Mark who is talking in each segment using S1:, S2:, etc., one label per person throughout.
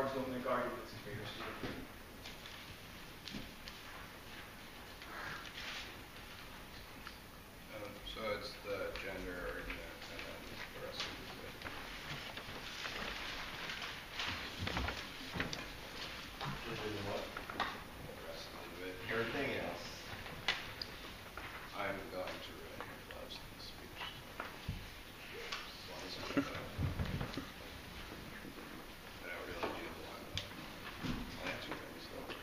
S1: arms don't make arguments, debaters do.
S2: So it's the gender argument and then the rest of the debate.
S3: What?
S2: The rest of the debate.
S3: Everything else.
S2: I'm going to ruin your gloves in the speech. As long as you know that. And I really do want to only have two things though.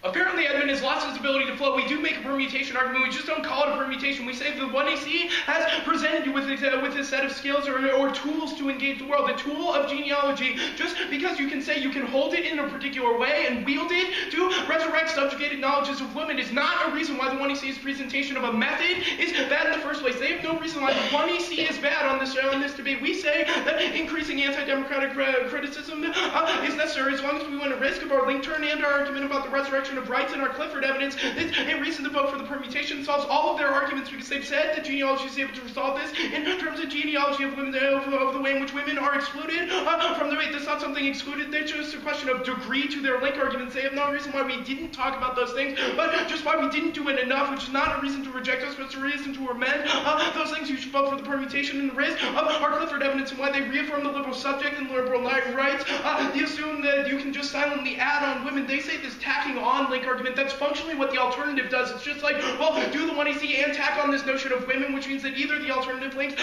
S4: Apparently, Edmund has lost his ability to flow. We do make a permutation argument. We just don't call it a permutation. We say the 1AC has presented you with a set of skills or tools to engage the world. The tool of genealogy, just because you can say you can hold it in a particular way and wield it to resurrect subjugated knowledges of women is not a reason why the 1AC's presentation of a method is bad in the first place. They have no reason why the 1AC is bad on this debate. We say that increasing anti-democratic criticism is necessary as long as we want to risk of our link turn and our argument about the resurrection of rights in our Clifford evidence. It's a reason to vote for the permutation. Solves all of their arguments because they've said that genealogy is able to resolve this in terms of genealogy of women, of the way in which women are excluded from the debate. That's not something excluded. That's just a question of degree to their link arguments. They have no reason why we didn't talk about those things, but just why we didn't do it enough, which is not a reason to reject us, but it's a reason to amend those things. You should vote for the permutation and the risk of our Clifford evidence and why they reaffirm the liberal subject and liberal rights. They assume that you can just silently add on women. They say this tacking on link argument. That's functionally what the alternative does. It's just like, well, do the 1AC and tack on this notion of women, which means that either the alternative links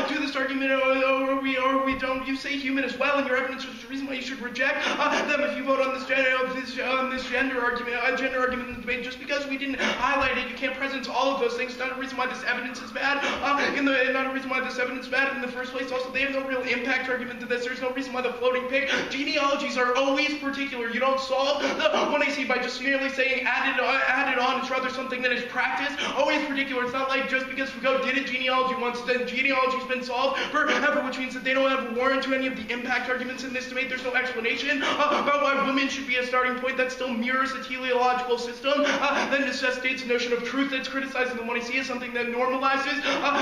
S4: do this argument or we don't. You say human as well in your evidence, which is the reason why you should reject them if you vote on this gender argument in the debate. Just because we didn't highlight it, you can't present all of those things. It's not a reason why this evidence is bad. Not a reason why this evidence is bad in the first place. Also, they have no real impact argument to this. There's no reason why the floating pig genealogies are always particular. You don't solve the 1AC by just merely saying added on. It's rather something that is practiced, always particular. It's not like just because Foucault did a genealogy once, then genealogy's been solved forever, which means that they don't have a warrant to any of the impact arguments in this debate. There's no explanation about why women should be a starting point. That still mirrors the teleological system that necessitates a notion of truth that's criticized in the 1AC as something that normalizes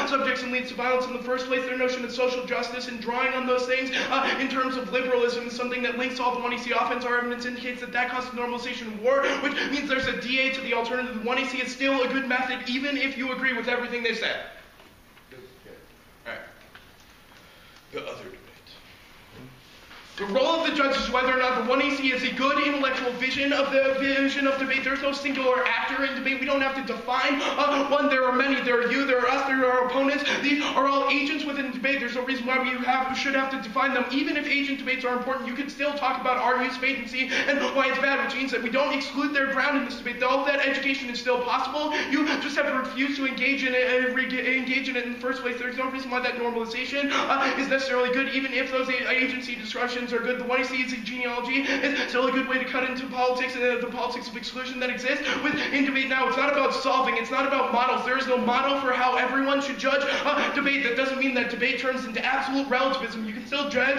S4: subjects and leads to violence in the first place. Their notion of social justice and drawing on those things in terms of liberalism is something that links all the 1AC offense. Our evidence indicates that that causes normalization of war, which means there's a DA to the alternative. The 1AC is still a good method, even if you agree with everything they said. All right. The other debate. The role of the judge is whether or not the 1AC is a good intellectual vision of debate. There's no singular actor in debate. We don't have to define one. There are many. There are you, there are us, there are our opponents. These are all agents within debate. There's no reason why we should have to define them. Even if agent debates are important, you can still talk about our use of agency and why it's bad, which means that we don't exclude their ground in this debate. All of that education is still possible. You just have to refuse to engage in it in the first place. There's no reason why that normalization is necessarily good, even if those agency discussions are good. The 1AC is a genealogy. It's still a good way to cut into politics and the politics of exclusion that exists in debate now. It's not about solving. It's not about models. There is no model for how everyone should judge debate. That doesn't mean that debate turns into absolute relativism. You can still judge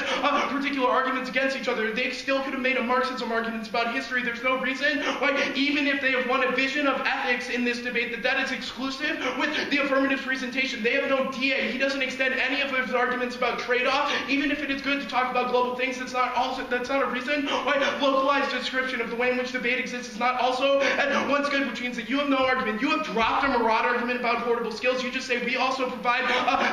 S4: particular arguments against each other. They still could have made a Marxism argument about history. There's no reason why, even if they have won a vision of ethics in this debate, that is exclusive with the affirmative presentation. They have no DA. He doesn't extend any of his arguments about trade-off. Even if it is good to talk about global things, that's not a reason why localized description of the way in which debate exists is not also at once good, which means that you have no argument. You have dropped a Marat argument about portable skills. You just say we also provide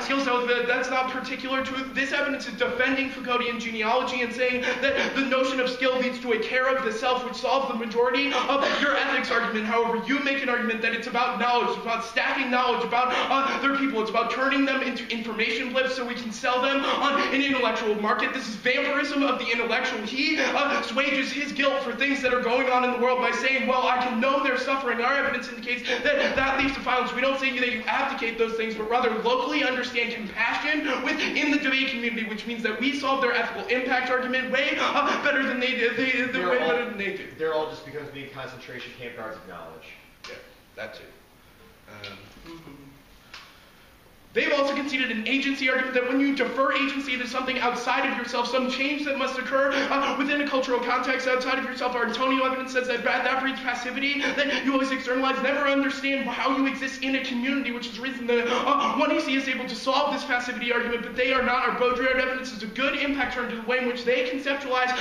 S4: skills. That's not particular to this evidence is defending Foucauldian genealogy and saying that the notion of skill leads to a care of the self, which solves the majority of your ethics argument. However, you make an argument that it's about knowledge, it's about stacking knowledge about other people. It's about turning them into information blips so we can sell them on an intellectual market. This is vampirism of the intellectual. He assuages his guilt for things that are going on in the world by saying, well, I can know they're suffering. Our evidence indicates that leads to violence. We don't say that you abdicate those things, but rather locally understand compassion within the debate community, which means that we solve their ethical impact argument way better than they did. Better than they do.
S3: They're all just because being concentration camp guards of knowledge.
S4: Yeah, that too. They've also conceded an agency argument that when you defer agency to something outside of yourself, some change that must occur within a cultural context outside of yourself, our Antonio evidence says that breeds passivity, that you always externalize, never understand how you exist in a community, which is the reason that 1AC is able to solve this passivity argument, but they are not. Our Baudrillard evidence is a good impact turn to the way in which they conceptualize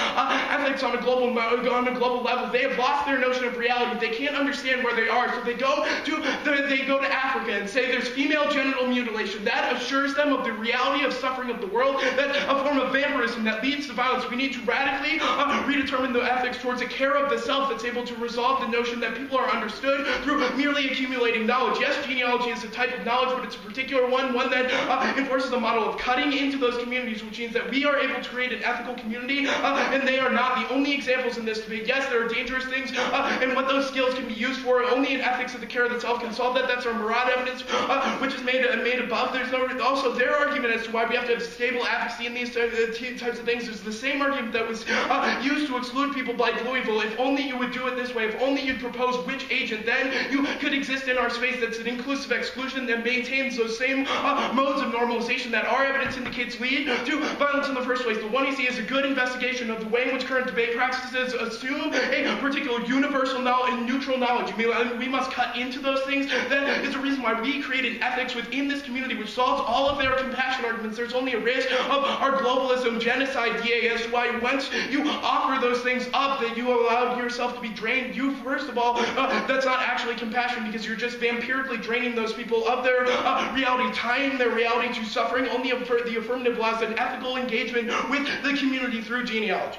S4: ethics on a global level. They have lost their notion of reality. They can't understand where they are, so they go to Africa and say there's female genital mutilation. That assures them of the reality of suffering of the world. That's a form of vampirism that leads to violence. We need to radically redetermine the ethics towards a care of the self that's able to resolve the notion that people are understood through merely accumulating knowledge. Yes, genealogy is a type of knowledge, but it's a particular one that enforces the model of cutting into those communities, which means that we are able to create an ethical community, and they are not. The only examples in this debate, yes, there are dangerous things, and what those skills can be used for, only in ethics of the care of the self can solve that. That's our Murad evidence, which is made above. There's also their argument as to why we have to have stable advocacy in these types of things is the same argument that was used to exclude people like Louisville. If only you would do it this way, if only you'd propose which agent, then you could exist in our space that's an inclusive exclusion that maintains those same modes of normalization that our evidence indicates lead to violence in the first place. The 1AC is a good investigation of the way in which current debate practices assume a particular universal knowledge and neutral knowledge. We must cut into those things. That is the reason why we created ethics within this community, which solves all of their compassion arguments. There's only a risk of our globalism, genocide, DA, as to why once you offer those things up, that you allow yourself to be drained. You, first of all, that's not actually compassion, because you're just vampirically draining those people of their reality, tying their reality to suffering. Only the affirmative allows an ethical engagement with the community through genealogy.